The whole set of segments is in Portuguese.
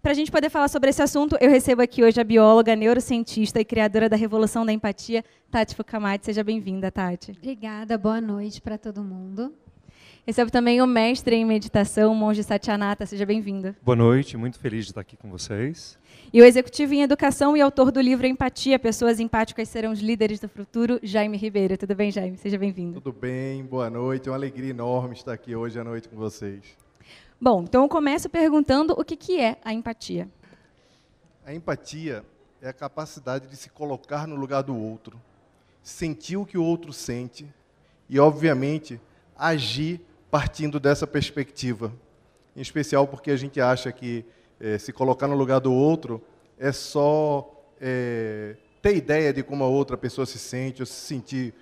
Para a gente poder falar sobre esse assunto, eu recebo aqui hoje a bióloga, neurocientista e criadora da Revolução da Empatia, Tati Fukamati. Seja bem-vinda, Tati. Obrigada, boa noite para todo mundo. Recebo também o mestre em meditação, o monge Satyanata. Seja bem-vindo. Boa noite, muito feliz de estar aqui com vocês. E o executivo em educação e autor do livro Empatia, Pessoas Empáticas Serão os Líderes do Futuro, Jaime Ribeiro. Tudo bem, Jaime? Seja bem-vindo. Tudo bem, boa noite. É uma alegria enorme estar aqui hoje à noite com vocês. Bom, então eu começo perguntando o que é a empatia. A empatia é a capacidade de se colocar no lugar do outro, sentir o que o outro sente e, obviamente, agir partindo dessa perspectiva. Em especial porque a gente acha que se colocar no lugar do outro é só ter ideia de como a outra pessoa se sente, ou se sentir,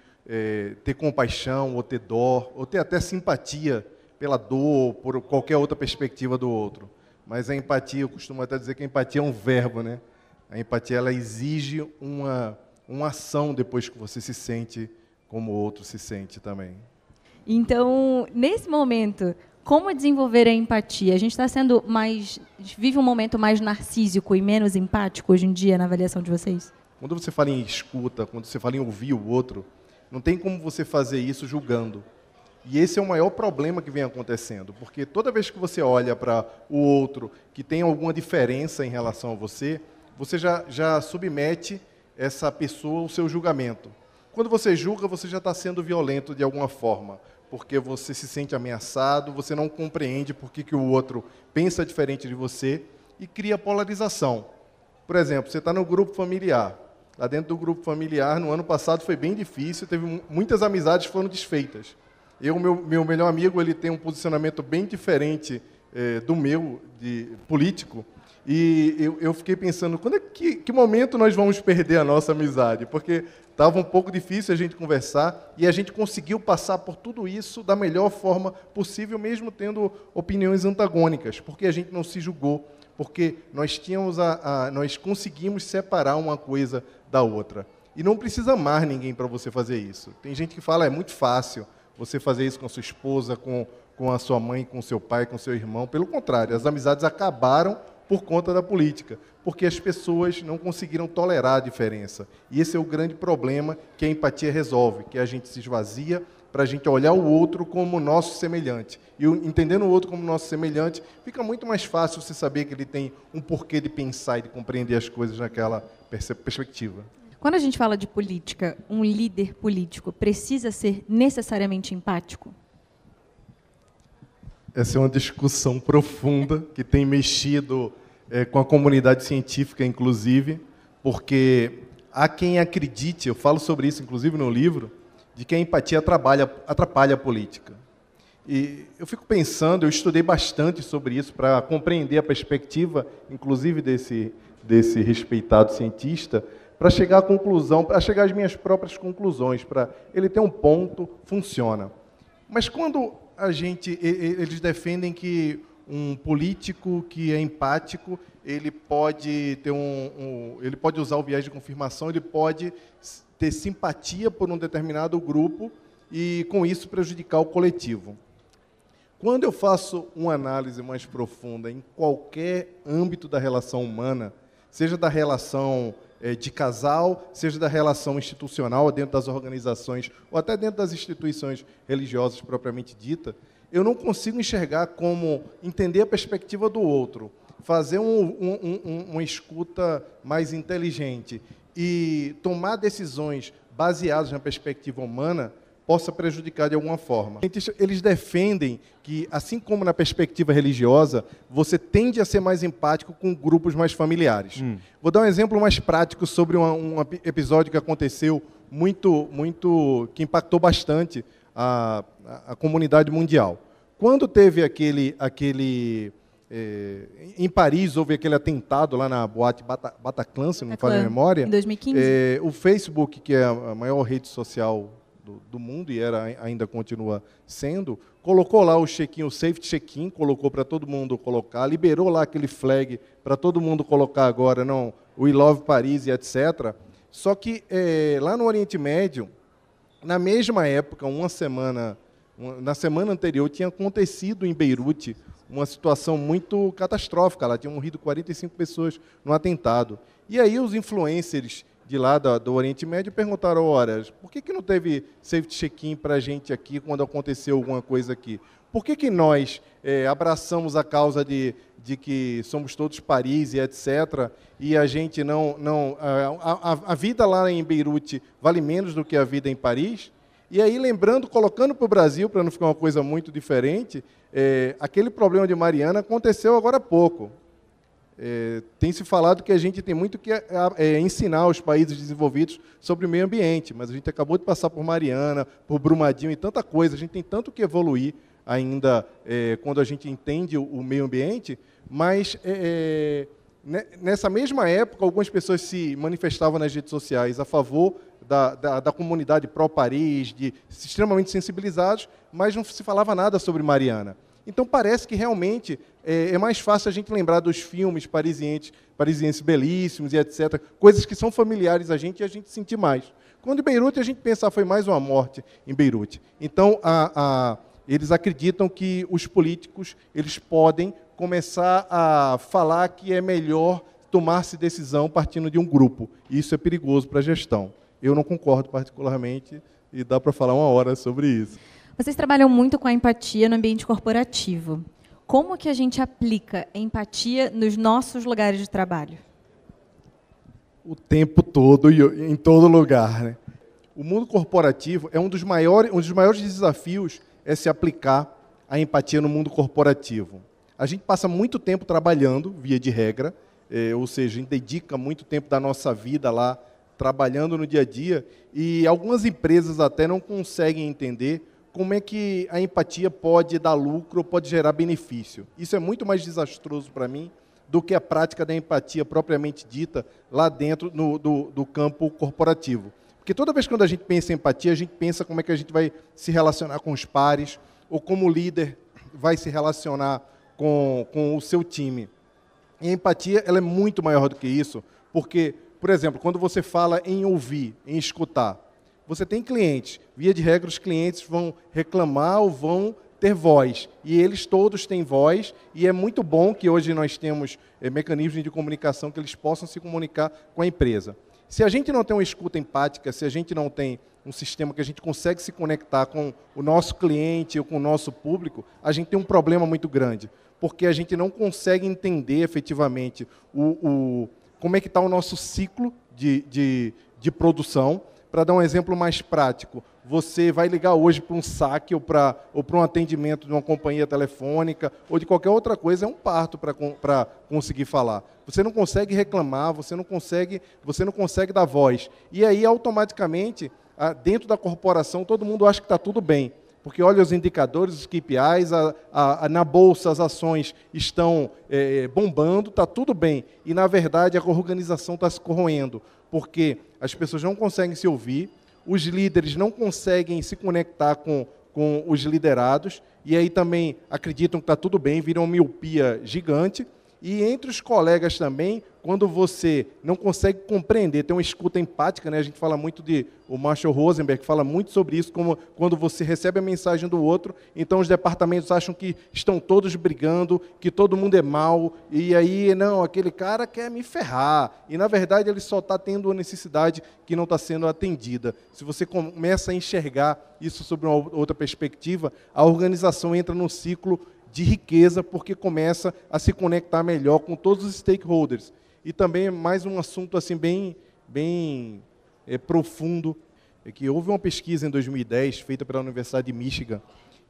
ter compaixão, ou ter dó, ou ter até simpatia pela dor, por qualquer outra perspectiva do outro. Mas a empatia, eu costumo até dizer que a empatia é um verbo, né? A empatia, ela exige uma ação depois que você se sente como o outro se sente também. Então, nesse momento, como desenvolver a empatia? A gente vive um momento mais narcísico e menos empático hoje em dia, na avaliação de vocês? Quando você fala em escuta, quando você fala em ouvir o outro, não tem como você fazer isso julgando. E esse é o maior problema que vem acontecendo, porque toda vez que você olha para o outro que tem alguma diferença em relação a você, você já submete essa pessoa ao seu julgamento. Quando você julga, você já está sendo violento de alguma forma, porque você se sente ameaçado, você não compreende por que o outro pensa diferente de você e cria polarização. Por exemplo, você está no grupo familiar. Lá dentro do grupo familiar, no ano passado foi bem difícil, teve muitas amizades que foram desfeitas. Meu melhor amigo, ele tem um posicionamento bem diferente do meu, político, e eu fiquei pensando, que momento nós vamos perder a nossa amizade? Porque estava um pouco difícil a gente conversar, e a gente conseguiu passar por tudo isso da melhor forma possível, mesmo tendo opiniões antagônicas, porque a gente não se julgou, porque nós conseguimos separar uma coisa da outra. E não precisa amar ninguém para você fazer isso. Tem gente que fala, é muito fácil você fazer isso com a sua esposa, com a sua mãe, com o seu pai, com o seu irmão. Pelo contrário, as amizades acabaram por conta da política, porque as pessoas não conseguiram tolerar a diferença. E esse é o grande problema que a empatia resolve, que a gente se esvazia para a gente olhar o outro como nosso semelhante. E entendendo o outro como nosso semelhante, fica muito mais fácil você saber que ele tem um porquê de pensar e de compreender as coisas naquela perspectiva. Quando a gente fala de política, um líder político precisa ser necessariamente empático? Essa é uma discussão profunda que tem mexido com a comunidade científica, inclusive, porque há quem acredite, eu falo sobre isso, inclusive, no livro, de que a empatia atrapalha a política. E eu fico pensando, eu estudei bastante sobre isso para compreender a perspectiva, inclusive, desse respeitado cientista, para chegar à conclusão, para chegar às minhas próprias conclusões, para ele ter um ponto, funciona. Mas quando eles defendem que um político que é empático, ele pode ter ele pode usar o viés de confirmação, ele pode ter simpatia por um determinado grupo e, com isso, prejudicar o coletivo. Quando eu faço uma análise mais profunda em qualquer âmbito da relação humana, seja da relação de casal, seja da relação institucional dentro das organizações ou até dentro das instituições religiosas propriamente dita, eu não consigo enxergar como entender a perspectiva do outro, fazer uma escuta mais inteligente e tomar decisões baseadas na perspectiva humana possa prejudicar de alguma forma. Eles defendem que, assim como na perspectiva religiosa, você tende a ser mais empático com grupos mais familiares. Vou dar um exemplo mais prático sobre um episódio que aconteceu que impactou bastante a comunidade mundial. Quando teve em Paris, houve aquele atentado lá na boate Bataclan, se não me falha a memória. Em 2015. O Facebook, que é a maior rede social do mundo, e ainda continua sendo, colocou lá o check-in, o safety check-in, colocou para todo mundo colocar, liberou lá aquele flag para todo mundo colocar agora, não, We Love Paris e etc. Só que lá no Oriente Médio, na mesma época, na semana anterior, tinha acontecido em Beirute uma situação muito catastrófica. Lá tinham morrido 45 pessoas no atentado. E aí os influencers de lá do Oriente Médio perguntaram, ora, por que não teve safety check-in para a gente aqui quando aconteceu alguma coisa aqui? Por que nós abraçamos a causa de que somos todos Paris e etc., e a gente a vida lá em Beirute vale menos do que a vida em Paris? E aí, lembrando, colocando para o Brasil, para não ficar uma coisa muito diferente, aquele problema de Mariana aconteceu agora há pouco. Tem se falado que a gente tem muito que ensinar aos países desenvolvidos sobre o meio ambiente, mas a gente acabou de passar por Mariana, por Brumadinho e tanta coisa, a gente tem tanto que evoluir ainda quando a gente entende o meio ambiente, mas nessa mesma época algumas pessoas se manifestavam nas redes sociais a favor da comunidade pró-Paris, extremamente sensibilizados, mas não se falava nada sobre Mariana. Então parece que realmente é mais fácil a gente lembrar dos filmes parisienses belíssimos e etc., coisas que são familiares a gente e a gente sentir mais. Quando em Beirute a gente pensa, foi mais uma morte em Beirute. Então eles acreditam que os políticos eles podem começar a falar que é melhor tomar-se decisão partindo de um grupo. E isso é perigoso para a gestão. Eu não concordo particularmente e dá para falar uma hora sobre isso. Vocês trabalham muito com a empatia no ambiente corporativo. Como que a gente aplica a empatia nos nossos lugares de trabalho? O tempo todo e em todo lugar, né? O mundo corporativo é um dos maiores desafios é se aplicar a empatia no mundo corporativo. A gente passa muito tempo trabalhando, via de regra, ou seja, a gente dedica muito tempo da nossa vida lá, trabalhando no dia a dia, e algumas empresas até não conseguem entender como é que a empatia pode dar lucro, pode gerar benefício. Isso é muito mais desastroso para mim do que a prática da empatia propriamente dita lá dentro do campo corporativo. Porque toda vez que a gente pensa em empatia, a gente pensa como é que a gente vai se relacionar com os pares, ou como o líder vai se relacionar com o seu time. E a empatia ela é muito maior do que isso, porque, por exemplo, quando você fala em ouvir, em escutar, você tem clientes, via de regra os clientes vão reclamar ou vão ter voz, e eles todos têm voz, e é muito bom que hoje nós temos mecanismos de comunicação que eles possam se comunicar com a empresa. Se a gente não tem uma escuta empática, se a gente não tem um sistema que a gente consegue se conectar com o nosso cliente ou com o nosso público, a gente tem um problema muito grande, porque a gente não consegue entender efetivamente como é que está o nosso ciclo de produção. Para dar um exemplo mais prático, você vai ligar hoje para um saque ou para um atendimento de uma companhia telefônica ou de qualquer outra coisa, é um parto para conseguir falar. Você não consegue reclamar, você não consegue dar voz. E aí, automaticamente, dentro da corporação, todo mundo acha que está tudo bem. Porque olha os indicadores, os KPIs, na bolsa as ações estão bombando, está tudo bem. E, na verdade, a organização está se corroendo, porque as pessoas não conseguem se ouvir, os líderes não conseguem se conectar com os liderados, e aí também acreditam que está tudo bem, viram uma miopia gigante. E entre os colegas também, quando você não consegue compreender, tem uma escuta empática, né? A gente fala muito o Marshall Rosenberg fala muito sobre isso, como quando você recebe a mensagem do outro, então os departamentos acham que estão todos brigando, que todo mundo é mau, e aí, não, aquele cara quer me ferrar, e na verdade ele só está tendo uma necessidade que não está sendo atendida. Se você começa a enxergar isso sob uma outra perspectiva, a organização entra num ciclo de riqueza, porque começa a se conectar melhor com todos os stakeholders. E também mais um assunto assim bem profundo, é que houve uma pesquisa em 2010, feita pela Universidade de Michigan,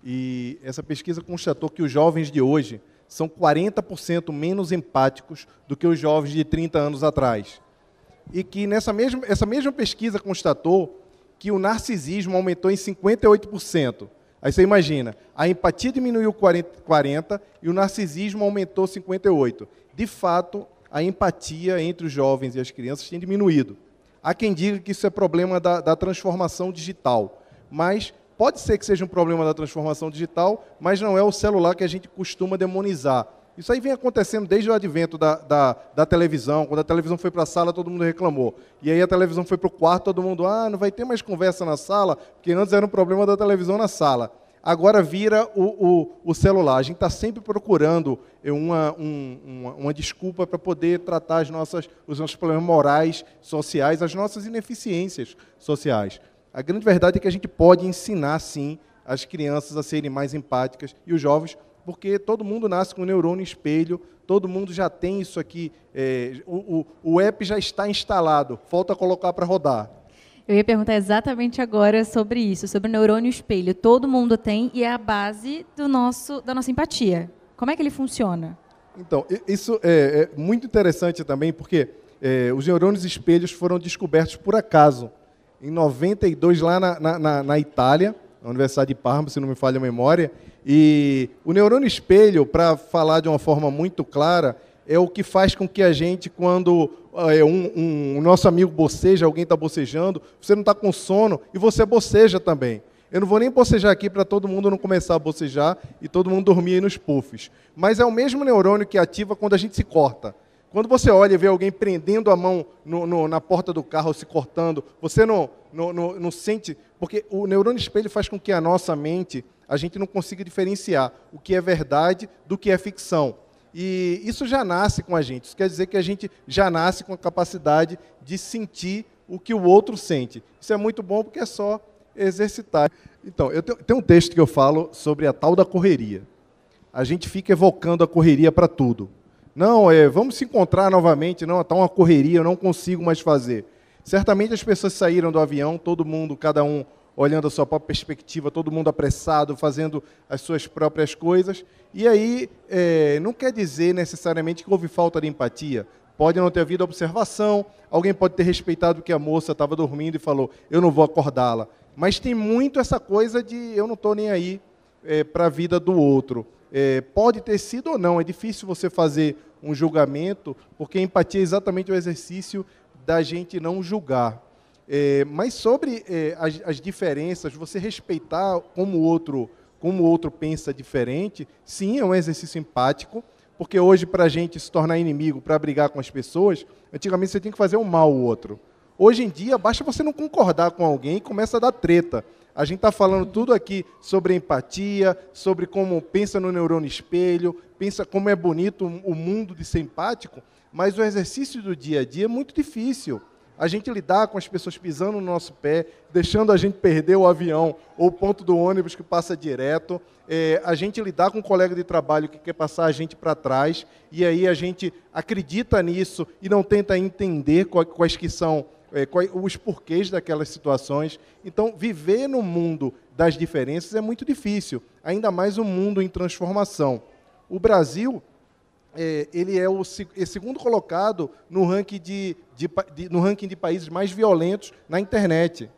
e essa pesquisa constatou que os jovens de hoje são 40% menos empáticos do que os jovens de 30 anos atrás. E que essa mesma pesquisa constatou que o narcisismo aumentou em 58%. Aí você imagina, a empatia diminuiu 40% e o narcisismo aumentou 58%. De fato, a empatia entre os jovens e as crianças tem diminuído. Há quem diga que isso é problema da transformação digital, mas pode ser que seja um problema da transformação digital, mas não é o celular que a gente costuma demonizar. Isso aí vem acontecendo desde o advento da televisão. Quando a televisão foi para a sala, todo mundo reclamou. E aí a televisão foi para o quarto, todo mundo, não vai ter mais conversa na sala, porque antes era um problema da televisão na sala. agora vira o celular. A gente está sempre procurando uma desculpa para poder tratar os nossos problemas morais, sociais, as nossas ineficiências sociais. A grande verdade é que a gente pode ensinar, sim, as crianças a serem mais empáticas e os jovens, porque todo mundo nasce com um neurônio espelho, todo mundo já tem isso aqui, o app já está instalado, falta colocar para rodar. Eu ia perguntar exatamente agora sobre isso, sobre o neurônio espelho. Todo mundo tem e é a base da nossa empatia. Como é que ele funciona? Então, isso é muito interessante também, porque os neurônios espelhos foram descobertos por acaso. Em 92, lá na Itália, na Universidade de Parma, se não me falha a memória, e o neurônio espelho, para falar de uma forma muito clara, é o que faz com que a gente, quando o nosso amigo boceja, alguém está bocejando, você não está com sono e você boceja também. Eu não vou nem bocejar aqui para todo mundo não começar a bocejar e todo mundo dormir aí nos puffs. Mas é o mesmo neurônio que ativa quando a gente se corta. Quando você olha e vê alguém prendendo a mão na porta do carro, se cortando, você não sente... Porque o neurônio espelho faz com que a nossa mente, a gente não consiga diferenciar o que é verdade do que é ficção. E isso já nasce com a gente. Isso quer dizer que a gente já nasce com a capacidade de sentir o que o outro sente. Isso é muito bom porque é só exercitar. Então, eu tenho um texto que eu falo sobre a tal da correria. A gente fica evocando a correria para tudo. Não, vamos se encontrar novamente. Não, está uma correria, eu não consigo mais fazer. Certamente as pessoas saíram do avião, todo mundo, cada um olhando a sua própria perspectiva, todo mundo apressado, fazendo as suas próprias coisas. E aí, não quer dizer necessariamente que houve falta de empatia. Pode não ter havido observação, alguém pode ter respeitado que a moça estava dormindo e falou, eu não vou acordá-la. Mas tem muito essa coisa de eu não estou nem aí para a vida do outro. Pode ter sido ou não, é difícil você fazer um julgamento, porque a empatia é exatamente o exercício da gente não julgar. Mas sobre as diferenças, você respeitar como o outro pensa diferente, sim, é um exercício empático, porque hoje, para a gente se tornar inimigo, para brigar com as pessoas, antigamente você tinha que fazer um mal ao outro. Hoje em dia, basta você não concordar com alguém e começa a dar treta. A gente está falando tudo aqui sobre empatia, sobre como pensa no neurônio espelho, pensa como é bonito o mundo de ser empático, mas o exercício do dia a dia é muito difícil. A gente lidar com as pessoas pisando no nosso pé, deixando a gente perder o avião ou o ponto do ônibus que passa direto, a gente lidar com um colega de trabalho que quer passar a gente para trás, e aí a gente acredita nisso e não tenta entender quais que são os porquês daquelas situações. Então, viver no mundo das diferenças é muito difícil, ainda mais um mundo em transformação. O Brasil, ele é o segundo colocado no ranking de países mais violentos na internet.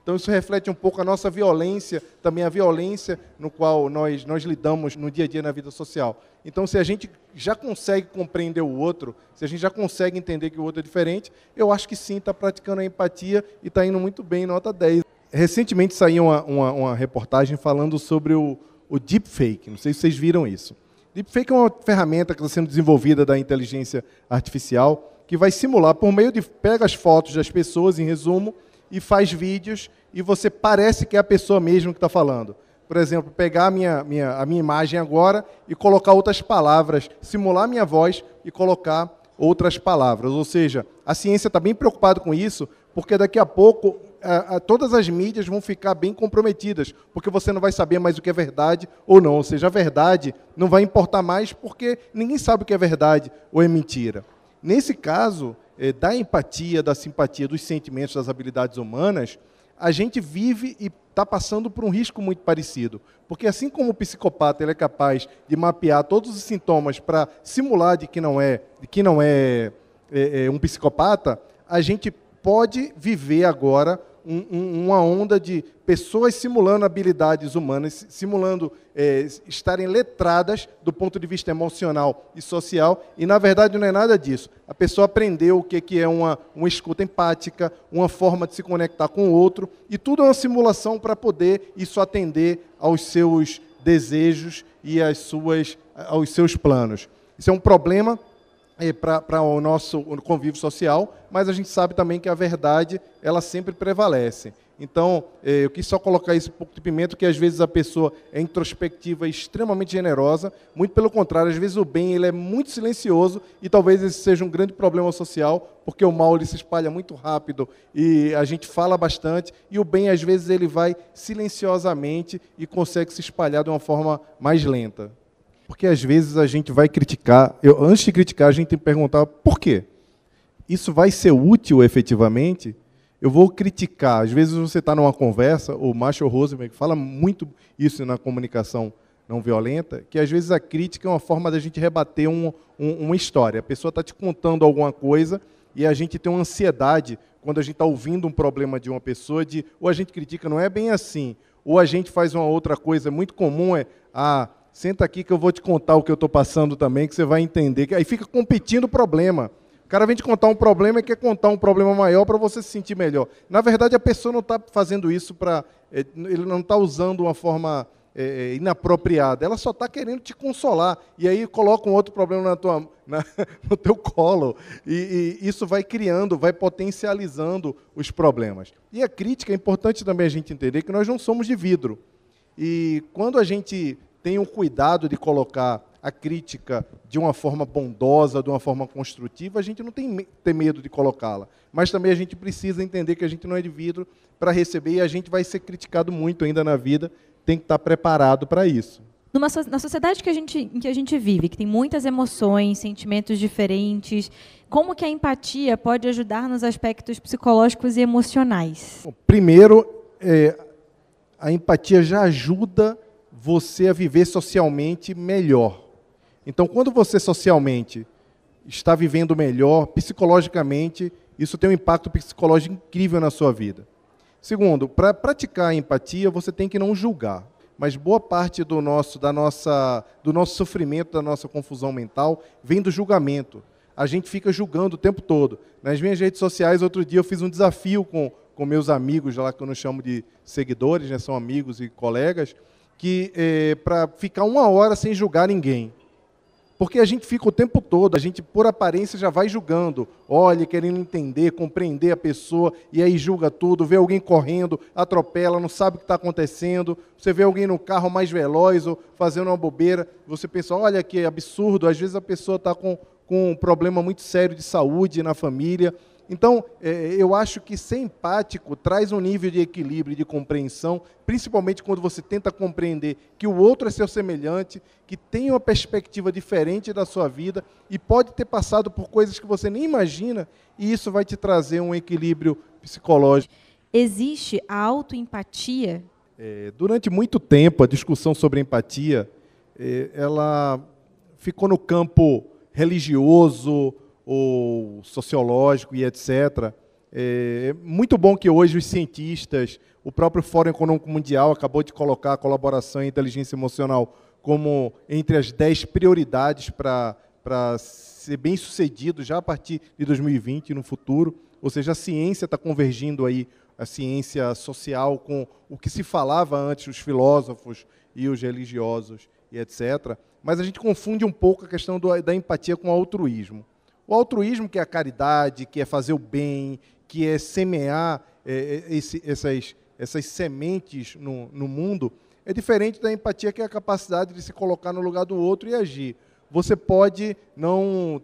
Então, isso reflete um pouco a nossa violência, também a violência no qual nós lidamos no dia a dia na vida social. Então, se a gente já consegue compreender o outro, se a gente já consegue entender que o outro é diferente, eu acho que sim, está praticando a empatia e está indo muito bem, nota 10. Recentemente saiu uma reportagem falando sobre o deepfake, não sei se vocês viram isso. Deepfake é uma ferramenta que está sendo desenvolvida da inteligência artificial, que vai simular, por meio de... pega as fotos das pessoas, em resumo, e faz vídeos, e você parece que é a pessoa mesmo que está falando. Por exemplo, pegar a minha imagem agora e colocar outras palavras, simular a minha voz e colocar outras palavras. Ou seja, a ciência está bem preocupada com isso, porque daqui a pouco todas as mídias vão ficar bem comprometidas, porque você não vai saber mais o que é verdade ou não. Ou seja, a verdade não vai importar mais, porque ninguém sabe o que é verdade ou é mentira. Nesse caso, da empatia, da simpatia, dos sentimentos, das habilidades humanas, a gente vive e está passando por um risco muito parecido. Porque assim como o psicopata ele é capaz de mapear todos os sintomas para simular de que não é um psicopata, a gente pode viver agora uma onda de pessoas simulando habilidades humanas, simulando estarem letradas do ponto de vista emocional e social, e na verdade não é nada disso. A pessoa aprendeu o que é uma escuta empática, uma forma de se conectar com o outro, e tudo é uma simulação para poder isso atender aos seus desejos e aos seus planos. Isso é um problema para o nosso convívio social, mas a gente sabe também que a verdade ela sempre prevalece. Então, eu quis só colocar esse pouco de pimenta, que às vezes a pessoa é introspectiva e extremamente generosa, muito pelo contrário, às vezes o bem ele é muito silencioso e talvez esse seja um grande problema social, porque o mal ele se espalha muito rápido e a gente fala bastante, e o bem às vezes ele vai silenciosamente e consegue se espalhar de uma forma mais lenta. Porque às vezes a gente vai criticar, antes de criticar a gente tem que perguntar por quê? Isso vai ser útil efetivamente? Eu vou criticar, às vezes você está numa conversa, o Marshall Rosenberg fala muito isso na comunicação não violenta, que às vezes a crítica é uma forma da gente rebater uma história. A pessoa está te contando alguma coisa e a gente tem uma ansiedade, quando a gente está ouvindo um problema de uma pessoa, ou a gente critica, não é bem assim, ou a gente faz uma outra coisa muito comum, senta aqui que eu vou te contar o que eu estou passando também, que você vai entender. Aí fica competindo o problema. O cara vem te contar um problema e quer contar um problema maior para você se sentir melhor. Na verdade, a pessoa não está fazendo isso ele não está usando uma forma inapropriada. Ela só está querendo te consolar. E aí coloca um outro problema no teu colo. E isso vai criando, vai potencializando os problemas. E a crítica, é importante também a gente entender que nós não somos de vidro. E quando a gente tem o cuidado de colocar a crítica de uma forma bondosa, de uma forma construtiva, a gente não tem que ter medo de colocá-la. Mas também a gente precisa entender que a gente não é de vidro para receber e a gente vai ser criticado muito ainda na vida, tem que estar preparado para isso. Na sociedade em que a gente vive, que tem muitas emoções, sentimentos diferentes, como que a empatia pode ajudar nos aspectos psicológicos e emocionais? Bom, primeiro, a empatia já ajuda você a viver socialmente melhor. Então, quando você socialmente está vivendo melhor, psicologicamente, isso tem um impacto psicológico incrível na sua vida. Segundo, para praticar a empatia, você tem que não julgar. Mas boa parte do nosso sofrimento, da nossa confusão mental, vem do julgamento. A gente fica julgando o tempo todo. Nas minhas redes sociais, outro dia, eu fiz um desafio com meus amigos, lá que eu não chamo de seguidores, né, são amigos e colegas, para ficar 1 hora sem julgar ninguém. Porque a gente fica o tempo todo, a gente, por aparência, já vai julgando. Olha, querendo entender, compreender a pessoa, e aí julga tudo, vê alguém correndo, atropela, não sabe o que está acontecendo. Você vê alguém no carro mais veloz ou fazendo uma bobeira, você pensa, olha que absurdo, às vezes a pessoa está com um problema muito sério de saúde na família. Então, eu acho que ser empático traz um nível de equilíbrio e de compreensão, principalmente quando você tenta compreender que o outro é seu semelhante, que tem uma perspectiva diferente da sua vida e pode ter passado por coisas que você nem imagina, e isso vai te trazer um equilíbrio psicológico. Existe a autoempatia? Durante muito tempo, a discussão sobre empatia, ela ficou no campo religioso, ou sociológico e etc. É muito bom que hoje os cientistas, o próprio Fórum Econômico Mundial acabou de colocar a colaboração e a inteligência emocional como entre as 10 prioridades para ser bem-sucedido já a partir de 2020 no futuro. Ou seja, a ciência está convergindo aí, a ciência social, com o que se falava antes, os filósofos e os religiosos e etc. Mas a gente confunde um pouco a questão da empatia com o altruísmo. O altruísmo, que é a caridade, que é fazer o bem, que é semear essas sementes no mundo, é diferente da empatia, que é a capacidade de se colocar no lugar do outro e agir. Você pode não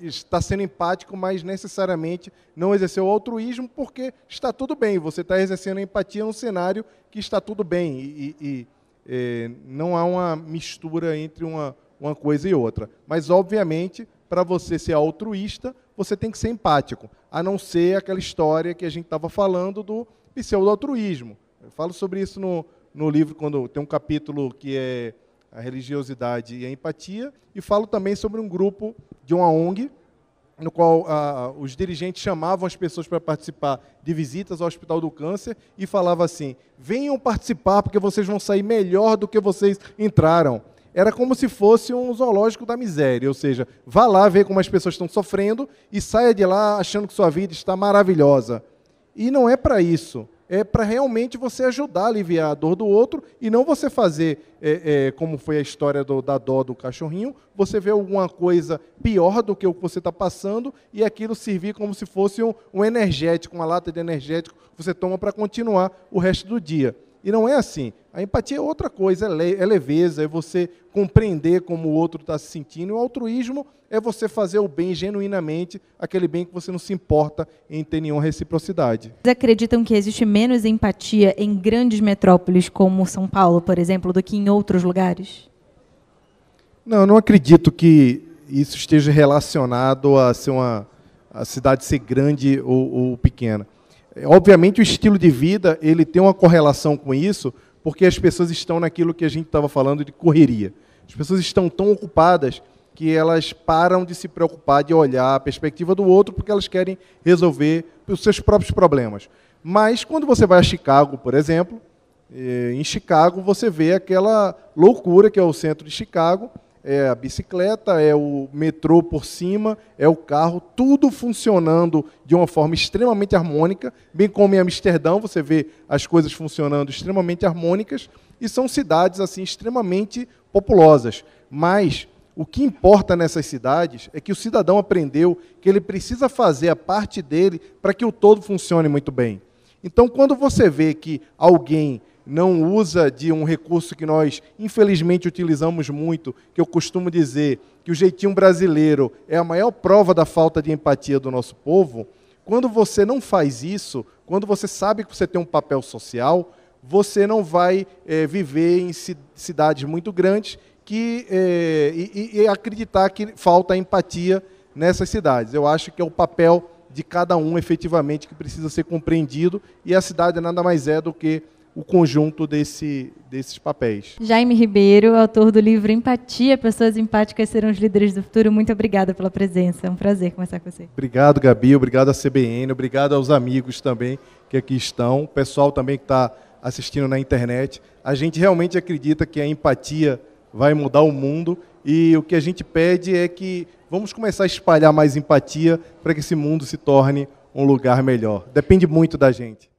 estar sendo empático, mas necessariamente não exercer o altruísmo, porque está tudo bem, você está exercendo a empatia num cenário que está tudo bem, e não há uma mistura entre uma coisa e outra. Mas, obviamente, para você ser altruísta, você tem que ser empático, a não ser aquela história que a gente estava falando do pseudo-altruísmo. Eu falo sobre isso no livro, quando tem um capítulo que é a religiosidade e a empatia, e falo também sobre um grupo de uma ONG, no qual os dirigentes chamavam as pessoas para participar de visitas ao Hospital do Câncer e falavam assim, venham participar porque vocês vão sair melhor do que vocês entraram. Era como se fosse um zoológico da miséria, ou seja, vá lá ver como as pessoas estão sofrendo e saia de lá achando que sua vida está maravilhosa. E não é para isso. é para realmente você ajudar a aliviar a dor do outro e não você fazer, como foi a história da dó do cachorrinho, você vê alguma coisa pior do que o que você está passando e aquilo servir como se fosse um energético, uma lata de energético que você toma para continuar o resto do dia. E não é assim. A empatia é outra coisa, é leveza, é você compreender como o outro está se sentindo. E o altruísmo é você fazer o bem genuinamente, aquele bem que você não se importa em ter nenhuma reciprocidade. Vocês acreditam que existe menos empatia em grandes metrópoles como São Paulo, por exemplo, do que em outros lugares? Não, eu não acredito que isso esteja relacionado a cidade ser grande ou pequena. Obviamente, o estilo de vida ele tem uma correlação com isso, porque as pessoas estão naquilo que a gente estava falando de correria. As pessoas estão tão ocupadas que elas param de se preocupar, de olhar a perspectiva do outro, porque elas querem resolver os seus próprios problemas. Mas, quando você vai a Chicago, por exemplo, em Chicago você vê aquela loucura que é o centro de Chicago, é a bicicleta, é o metrô por cima, é o carro, tudo funcionando de uma forma extremamente harmônica, bem como em Amsterdã, você vê as coisas funcionando extremamente harmônicas, e são cidades assim extremamente populosas. Mas o que importa nessas cidades é que o cidadão aprendeu que ele precisa fazer a parte dele para que o todo funcione muito bem. Então, quando você vê que alguém não usa de um recurso que nós, infelizmente, utilizamos muito, que eu costumo dizer que o jeitinho brasileiro é a maior prova da falta de empatia do nosso povo, quando você não faz isso, quando você sabe que você tem um papel social, você não vai viver em cidades muito grandes e acreditar que falta empatia nessas cidades. Eu acho que é o papel de cada um, efetivamente, que precisa ser compreendido, e a cidade nada mais é do que o conjunto desses papéis. Jaime Ribeiro, autor do livro Empatia, Pessoas Empáticas Serão os Líderes do Futuro. Muito obrigada pela presença. É um prazer conversar com você. Obrigado, Gabi. Obrigado à CBN. Obrigado aos amigos também que aqui estão. O pessoal também que está assistindo na internet. A gente realmente acredita que a empatia vai mudar o mundo, e o que a gente pede é que vamos começar a espalhar mais empatia para que esse mundo se torne um lugar melhor. Depende muito da gente.